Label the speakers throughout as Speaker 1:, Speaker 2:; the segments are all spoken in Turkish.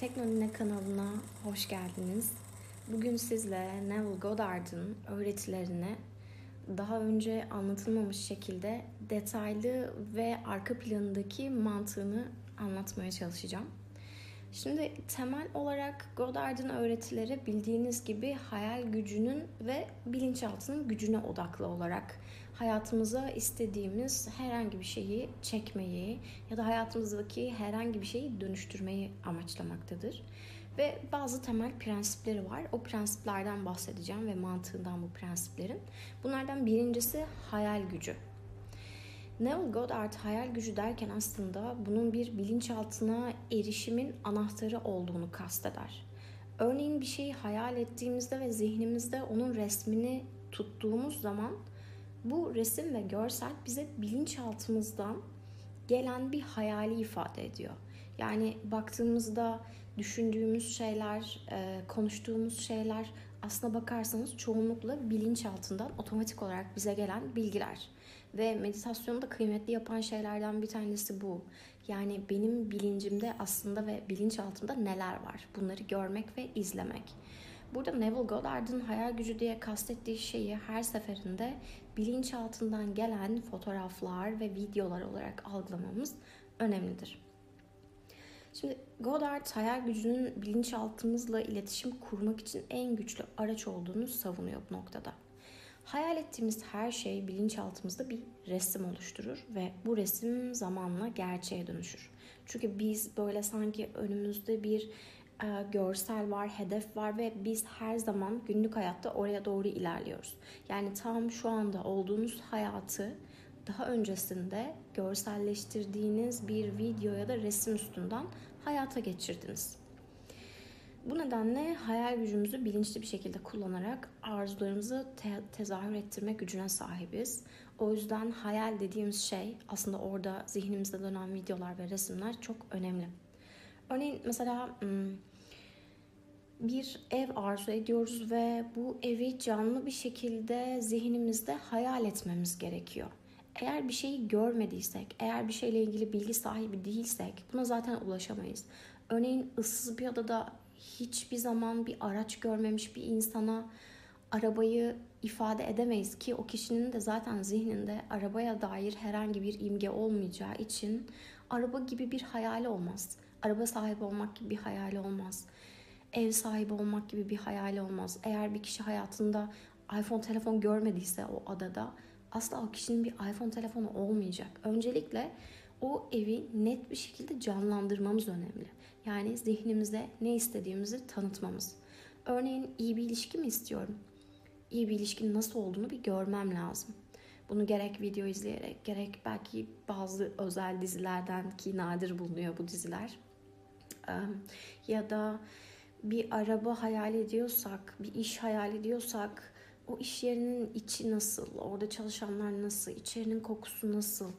Speaker 1: Teknonine kanalına hoş geldiniz. Bugün sizle Neville Goddard'ın öğretilerini daha önce anlatılmamış şekilde detaylı ve arka planındaki mantığını anlatmaya çalışacağım. Şimdi temel olarak Goddard'ın öğretileri bildiğiniz gibi hayal gücünün ve bilinçaltının gücüne odaklı olarak hayatımıza istediğimiz herhangi bir şeyi çekmeyi ya da hayatımızdaki herhangi bir şeyi dönüştürmeyi amaçlamaktadır. Ve bazı temel prensipleri var. O prensiplerden bahsedeceğim ve mantığından bu prensiplerin. Bunlardan birincisi hayal gücü. Neville Goddard hayal gücü derken aslında bunun bir bilinçaltına erişimin anahtarı olduğunu kasteder. Örneğin bir şeyi hayal ettiğimizde ve zihnimizde onun resmini tuttuğumuz zaman bu resim ve görsel bize bilinçaltımızdan gelen bir hayali ifade ediyor. Yani baktığımızda düşündüğümüz şeyler, konuştuğumuz şeyler aslına bakarsanız çoğunlukla bilinçaltından otomatik olarak bize gelen bilgiler. Ve meditasyonu da kıymetli yapan şeylerden bir tanesi bu. Yani benim bilincimde aslında ve bilinçaltımda neler var? Bunları görmek ve izlemek. Burada Neville Goddard'ın hayal gücü diye kastettiği şeyi her seferinde bilinçaltından gelen fotoğraflar ve videolar olarak algılamamız önemlidir. Şimdi Goddard hayal gücünün bilinçaltımızla iletişim kurmak için en güçlü araç olduğunu savunuyor bu noktada. Hayal ettiğimiz her şey bilinçaltımızda bir resim oluşturur ve bu resim zamanla gerçeğe dönüşür. Çünkü biz böyle sanki önümüzde bir görsel var, hedef var ve biz her zaman günlük hayatta oraya doğru ilerliyoruz. Yani tam şu anda olduğunuz hayatı daha öncesinde görselleştirdiğiniz bir video ya da resim üstünden hayata geçirdiniz. Bu nedenle hayal gücümüzü bilinçli bir şekilde kullanarak arzularımızı tezahür ettirme gücüne sahibiz. O yüzden hayal dediğimiz şey aslında orada zihnimizde dönen videolar ve resimler çok önemli. Örneğin mesela bir ev arzu ediyoruz ve bu evi canlı bir şekilde zihnimizde hayal etmemiz gerekiyor. Eğer bir şeyi görmediysek, eğer bir şeyle ilgili bilgi sahibi değilsek buna zaten ulaşamayız. Örneğin ıssız bir adada hiçbir zaman bir araç görmemiş bir insana arabayı ifade edemeyiz ki o kişinin de zaten zihninde arabaya dair herhangi bir imge olmayacağı için araba gibi bir hayali olmaz. Araba sahibi olmak gibi bir hayali olmaz. Ev sahibi olmak gibi bir hayali olmaz. Eğer bir kişi hayatında iPhone telefon görmediyse o adada asla o kişinin bir iPhone telefonu olmayacak. Öncelikle o evi net bir şekilde canlandırmamız önemli. Yani zihnimize ne istediğimizi tanıtmamız. Örneğin iyi bir ilişki mi istiyorum? İyi bir ilişkinin nasıl olduğunu bir görmem lazım. Bunu gerek video izleyerek, gerek belki bazı özel dizilerden ki nadir bulunuyor bu diziler. Ya da bir araba hayal ediyorsak, bir iş hayal ediyorsak o iş yerinin içi nasıl, orada çalışanlar nasıl, içerinin kokusu nasıl?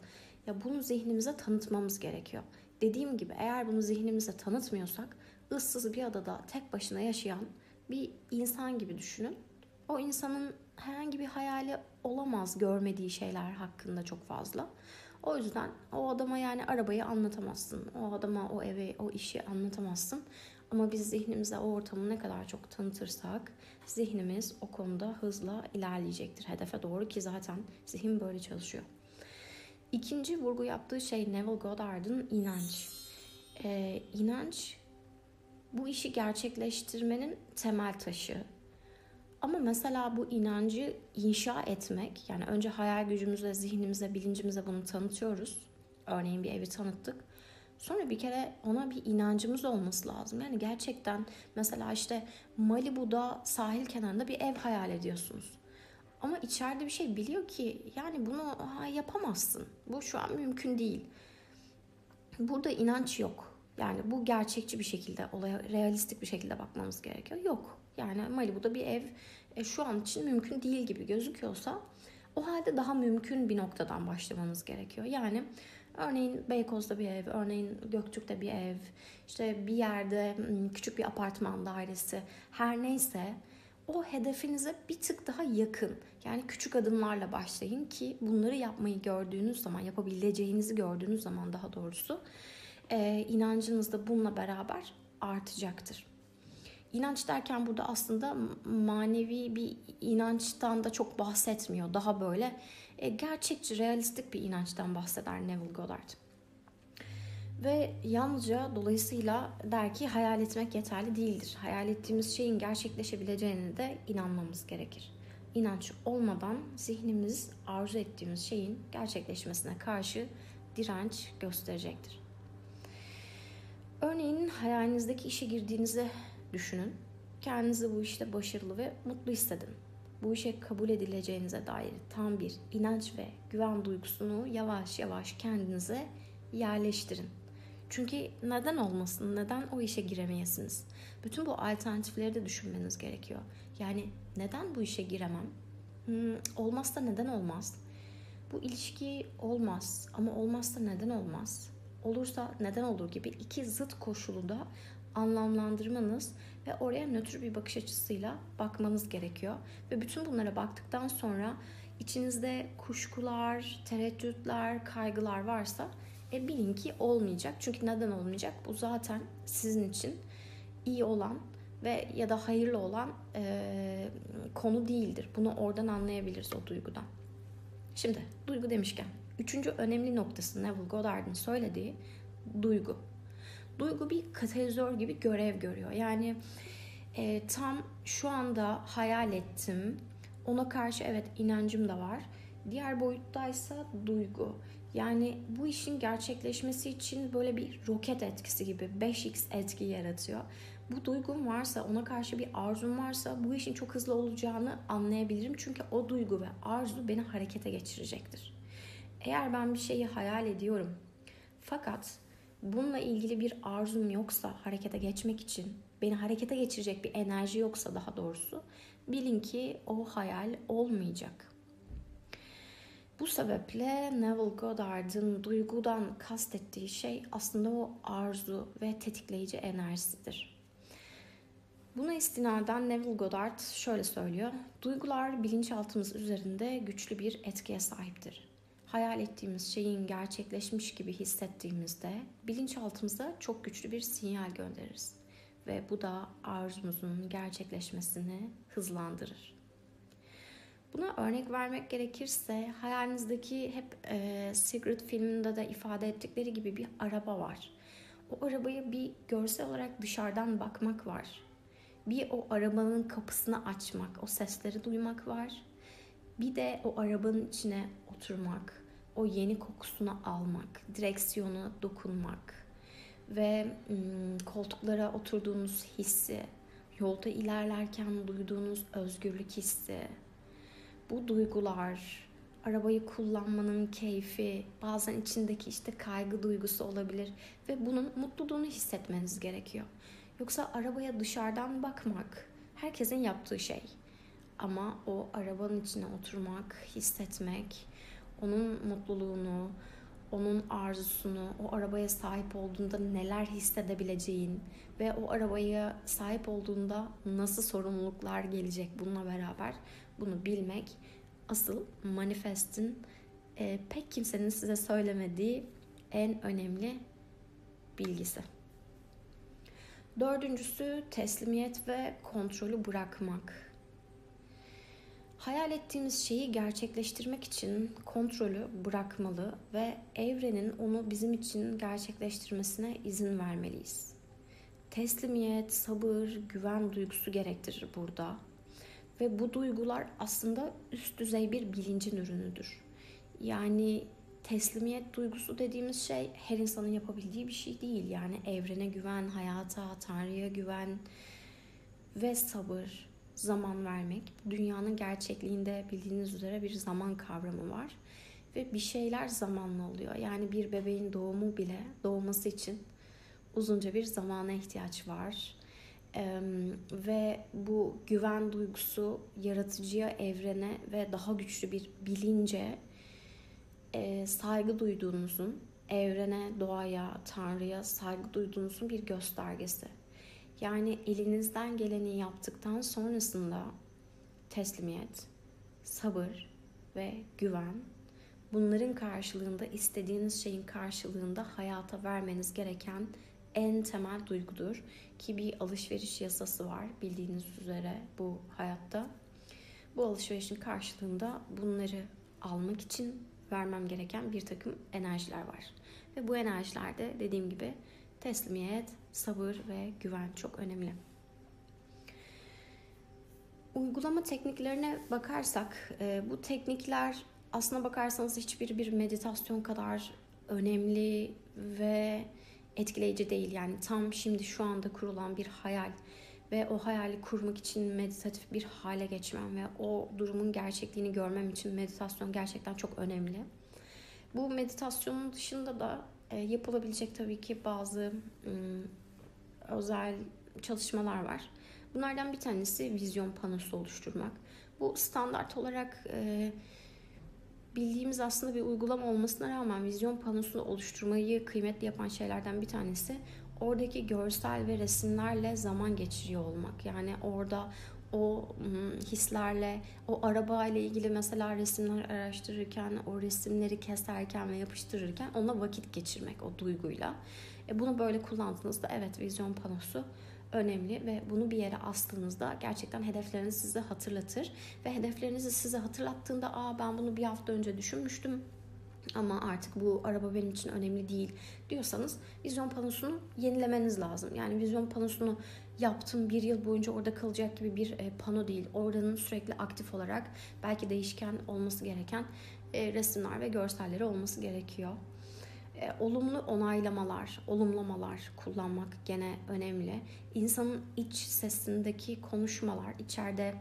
Speaker 1: Ya bunu zihnimize tanıtmamız gerekiyor. Dediğim gibi eğer bunu zihnimize tanıtmıyorsak ıssız bir adada tek başına yaşayan bir insan gibi düşünün. O insanın herhangi bir hayali olamaz görmediği şeyler hakkında çok fazla. O yüzden o adama yani arabayı anlatamazsın. O adama o evi, o işi anlatamazsın. Ama biz zihnimize o ortamı ne kadar çok tanıtırsak zihnimiz o konuda hızla ilerleyecektir hedefe doğru ki zaten zihin böyle çalışıyor. İkinci vurgu yaptığı şey Neville Goddard'ın inanç. İnanç bu işi gerçekleştirmenin temel taşı. Ama mesela bu inancı inşa etmek, yani önce hayal gücümüzle, zihnimize, bilincimize bunu tanıtıyoruz. Örneğin bir evi tanıttık. Sonra bir kere ona bir inancımız olması lazım. Yani gerçekten mesela işte Malibu'da sahil kenarında bir ev hayal ediyorsunuz. Ama içeride bir şey biliyor ki yani bunu yapamazsın. Bu şu an mümkün değil. Burada inanç yok. Yani bu gerçekçi bir şekilde, olaya realistik bir şekilde bakmamız gerekiyor. Yok. Yani Malibu'da bir ev şu an için mümkün değil gibi gözüküyorsa o halde daha mümkün bir noktadan başlamamız gerekiyor. Yani örneğin Beykoz'da bir ev, örneğin Göktürk'te bir ev, işte bir yerde küçük bir apartman dairesi her neyse o hedefinize bir tık daha yakın. Yani küçük adımlarla başlayın ki bunları yapmayı gördüğünüz zaman, yapabileceğinizi gördüğünüz zaman daha doğrusu inancınız da bununla beraber artacaktır. İnanç derken burada aslında manevi bir inançtan da çok bahsetmiyor. Daha böyle gerçekçi, realistik bir inançtan bahseder Neville Goddard. Ve yalnızca dolayısıyla der ki hayal etmek yeterli değildir. Hayal ettiğimiz şeyin gerçekleşebileceğine de inanmamız gerekir. İnanç olmadan zihnimiz arzu ettiğimiz şeyin gerçekleşmesine karşı direnç gösterecektir. Örneğin hayalinizdeki işe girdiğinizi düşünün. Kendinizi bu işte başarılı ve mutlu hissedin. Bu işe kabul edileceğinize dair tam bir inanç ve güven duygusunu yavaş yavaş kendinize yerleştirin. Çünkü neden olmasın, neden o işe giremeyesiniz? Bütün bu alternatifleri de düşünmeniz gerekiyor. Yani neden bu işe giremem? Olmazsa neden olmaz? Bu ilişki olmaz ama olmazsa neden olmaz? Olursa neden olur gibi iki zıt koşulu da anlamlandırmanız ve oraya nötr bir bakış açısıyla bakmanız gerekiyor. Ve bütün bunlara baktıktan sonra içinizde kuşkular, tereddütler, kaygılar varsa bilin ki olmayacak. Çünkü neden olmayacak? Bu zaten sizin için iyi olan ve ya da hayırlı olan konu değildir. Bunu oradan anlayabiliriz, o duygudan. Şimdi duygu demişken 3. önemli noktası Neville Goddard'ın söylediği duygu. Duygu bir katalizör gibi görev görüyor. Yani tam şu anda hayal ettim. Ona karşı evet inancım da var. Diğer boyuttaysa duygu. Yani bu işin gerçekleşmesi için böyle bir roket etkisi gibi 5x etki yaratıyor. Bu duygum varsa, ona karşı bir arzum varsa bu işin çok hızlı olacağını anlayabilirim. Çünkü o duygu ve arzu beni harekete geçirecektir. Eğer ben bir şeyi hayal ediyorum fakat bununla ilgili bir arzum yoksa, harekete geçmek için beni harekete geçirecek bir enerji yoksa daha doğrusu, bilin ki o hayal olmayacak. Bu sebeple Neville Goddard'ın duygudan kastettiği şey aslında o arzu ve tetikleyici enerjisidir. Buna istinaden Neville Goddard şöyle söylüyor: duygular bilinçaltımız üzerinde güçlü bir etkiye sahiptir. Hayal ettiğimiz şeyin gerçekleşmiş gibi hissettiğimizde bilinçaltımıza çok güçlü bir sinyal göndeririz. Ve bu da arzumuzun gerçekleşmesini hızlandırır. Buna örnek vermek gerekirse hayalinizdeki hep Secret filminde de ifade ettikleri gibi bir araba var. O arabayı bir görsel olarak dışarıdan bakmak var. Bir o arabanın kapısını açmak, o sesleri duymak var. Bir de o arabanın içine oturmak, o yeni kokusunu almak, direksiyona dokunmak ve koltuklara oturduğunuz hissi, yolda ilerlerken duyduğunuz özgürlük hissi, bu duygular, arabayı kullanmanın keyfi, bazen içindeki işte kaygı duygusu olabilir ve bunun mutluluğunu hissetmeniz gerekiyor. Yoksa arabaya dışarıdan bakmak herkesin yaptığı şey. Ama o arabanın içine oturmak, hissetmek, onun mutluluğunu, onun arzusunu, o arabaya sahip olduğunda neler hissedebileceğin ve o arabaya sahip olduğunda nasıl sorumluluklar gelecek bununla beraber bunu bilmek asıl manifestin pek kimsenin size söylemediği en önemli bilgisi. Dördüncüsü teslimiyet ve kontrolü bırakmak. Hayal ettiğimiz şeyi gerçekleştirmek için kontrolü bırakmalı ve evrenin onu bizim için gerçekleştirmesine izin vermeliyiz. Teslimiyet, sabır, güven duygusu gerektirir burada. Ve bu duygular aslında üst düzey bir bilincin ürünüdür. Yani teslimiyet duygusu dediğimiz şey her insanın yapabildiği bir şey değil. Yani evrene güven, hayata, Tanrı'ya güven ve sabır, zaman vermek. Dünyanın gerçekliğinde bildiğiniz üzere bir zaman kavramı var. Ve bir şeyler zamanla oluyor. Yani bir bebeğin doğumu bile, doğması için uzunca bir zamana ihtiyaç var. Ve bu güven duygusu yaratıcıya, evrene ve daha güçlü bir bilince saygı duyduğunuzun, evrene, doğaya, Tanrı'ya saygı duyduğunuzun bir göstergesi. Yani elinizden geleni yaptıktan sonrasında teslimiyet, sabır ve güven, bunların karşılığında, istediğiniz şeyin karşılığında hayata vermeniz gereken en temel duygudur. Ki bir alışveriş yasası var bildiğiniz üzere bu hayatta. Bu alışverişin karşılığında bunları almak için vermem gereken bir takım enerjiler var. Ve bu enerjilerde dediğim gibi teslimiyet, sabır ve güven çok önemli. Uygulama tekniklerine bakarsak, bu teknikler aslına bakarsanız hiçbiri bir meditasyon kadar önemli ve etkileyici değil. Yani tam şimdi şu anda kurulan bir hayal ve o hayali kurmak için meditatif bir hale geçmem ve o durumun gerçekliğini görmem için meditasyon gerçekten çok önemli. Bu meditasyonun dışında da yapılabilecek tabii ki bazı özel çalışmalar var. Bunlardan bir tanesi vizyon panosu oluşturmak. Bu standart olarak bildiğimiz aslında bir uygulama olmasına rağmen vizyon panosunu oluşturmayı kıymetli yapan şeylerden bir tanesi oradaki görsel ve resimlerle zaman geçiriyor olmak. Yani orada o hislerle, o araba ile ilgili mesela resimler araştırırken, o resimleri keserken ve yapıştırırken ona vakit geçirmek o duyguyla. Bunu böyle kullandığınızda evet vizyon panosu önemli ve bunu bir yere astığınızda gerçekten hedefleriniz size hatırlatır ve hedeflerinizi size hatırlattığında ben bunu bir hafta önce düşünmüştüm ama artık bu araba benim için önemli değil diyorsanız vizyon panosunu yenilemeniz lazım. Yani vizyon panosunu yaptım bir yıl boyunca orada kalacak gibi bir pano değil. Oranın sürekli aktif olarak belki değişken olması gereken resimler ve görselleri olması gerekiyor. Olumlu onaylamalar, olumlamalar kullanmak gene önemli. İnsanın iç sesindeki konuşmalar, içeride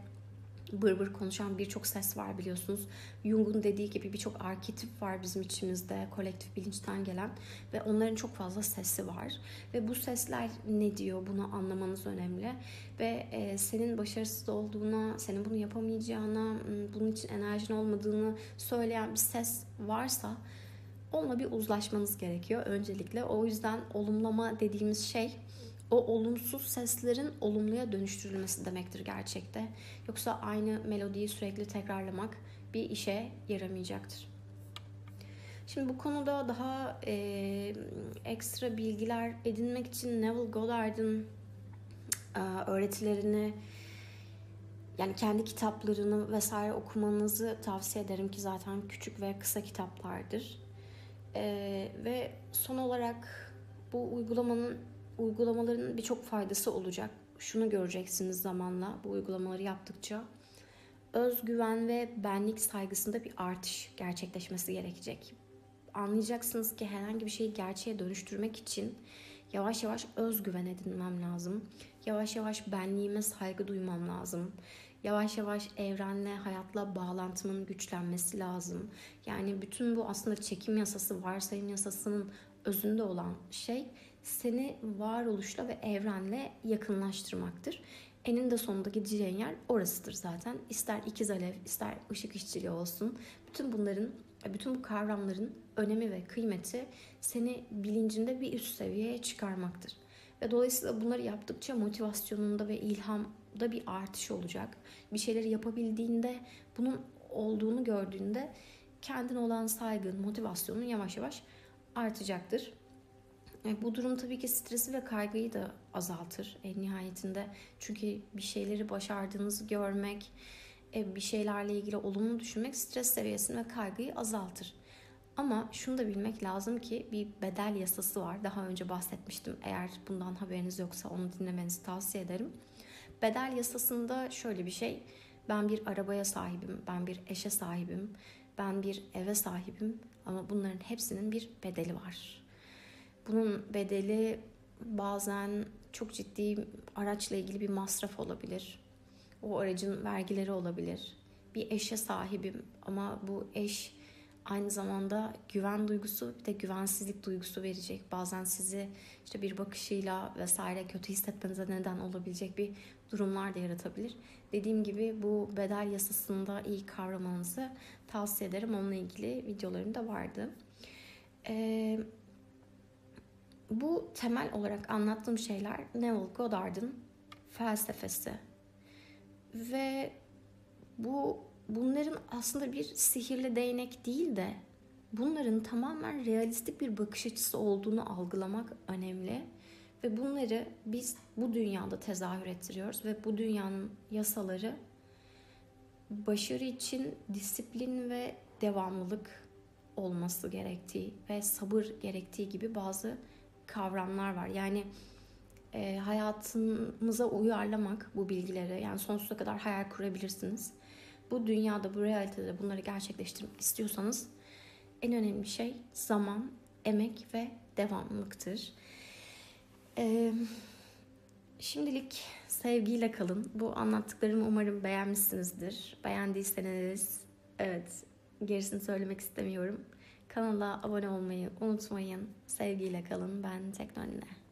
Speaker 1: bır konuşan birçok ses var biliyorsunuz. Jung'un dediği gibi birçok arketip var bizim içimizde, kolektif bilinçten gelen ve onların çok fazla sesi var. Ve bu sesler ne diyor bunu anlamanız önemli. Ve senin başarısız olduğuna, senin bunu yapamayacağına, bunun için enerjin olmadığını söyleyen bir ses varsa onunla bir uzlaşmanız gerekiyor öncelikle. O yüzden olumlama dediğimiz şey o olumsuz seslerin olumluya dönüştürülmesi demektir gerçekte. Yoksa aynı melodiyi sürekli tekrarlamak bir işe yaramayacaktır. Şimdi bu konuda daha ekstra bilgiler edinmek için Neville Goddard'ın öğretilerini yani kendi kitaplarını vesaire okumanızı tavsiye ederim ki zaten küçük ve kısa kitaplardır. Ve son olarak bu uygulamaların birçok faydası olacak. Şunu göreceksiniz zamanla bu uygulamaları yaptıkça. Özgüven ve benlik saygısında bir artış gerçekleşmesi gerekecek. Anlayacaksınız ki herhangi bir şeyi gerçeğe dönüştürmek için yavaş yavaş özgüven edinmem lazım. Yavaş yavaş benliğime saygı duymam lazım. Yavaş yavaş evrenle, hayatla bağlantımın güçlenmesi lazım. Yani bütün bu aslında çekim yasası, varsayım yasasının özünde olan şey seni varoluşla ve evrenle yakınlaştırmaktır. Eninde sonunda gideceğin yer orasıdır zaten. İster ikiz alev, ister ışık işçiliği olsun. Bütün bu kavramların önemi ve kıymeti seni bilincinde bir üst seviyeye çıkarmaktır. Ve dolayısıyla bunları yaptıkça motivasyonunda ve ilhamda bir artış olacak. Bir şeyleri yapabildiğinde, bunun olduğunu gördüğünde kendine olan saygın, motivasyonun yavaş yavaş artacaktır. Bu durum tabii ki stresi ve kaygıyı da azaltır en nihayetinde. Çünkü bir şeyleri başardığınızı görmek, bir şeylerle ilgili olumlu düşünmek stres seviyesini ve kaygıyı azaltır. Ama şunu da bilmek lazım ki bir bedel yasası var. Daha önce bahsetmiştim. Eğer bundan haberiniz yoksa onu dinlemenizi tavsiye ederim. Bedel yasasında şöyle bir şey. Ben bir arabaya sahibim, ben bir eşe sahibim, ben bir eve sahibim ama bunların hepsinin bir bedeli var. Bunun bedeli bazen çok ciddi araçla ilgili bir masraf olabilir. O aracın vergileri olabilir. Bir eşe sahibim ama bu eş aynı zamanda güven duygusu bir de güvensizlik duygusu verecek. Bazen sizi işte bir bakışıyla vesaire kötü hissetmenize neden olabilecek bir durumlar da yaratabilir. Dediğim gibi bu bedel yasasını da iyi kavramanızı tavsiye ederim. Onunla ilgili videolarım da vardı. Bu temel olarak anlattığım şeyler Neville Goddard'ın felsefesi. Ve bunların aslında bir sihirli değnek değil de bunların tamamen realistik bir bakış açısı olduğunu algılamak önemli. Ve bunları biz bu dünyada tezahür ettiriyoruz ve bu dünyanın yasaları başarı için disiplin ve devamlılık olması gerektiği ve sabır gerektiği gibi bazı kavramlar var. Yani hayatınıza uyarlamak bu bilgileri, yani sonsuza kadar hayal kurabilirsiniz. Bu dünyada, bu realitede bunları gerçekleştirmek istiyorsanız en önemli şey zaman, emek ve devamlılıktır. Şimdilik sevgiyle kalın. Bu anlattıklarımı umarım beğenmişsinizdir. Beğendiyseniz, evet, gerisini söylemek istemiyorum. Kanala abone olmayı unutmayın. Sevgiyle kalın. Ben Teknonine.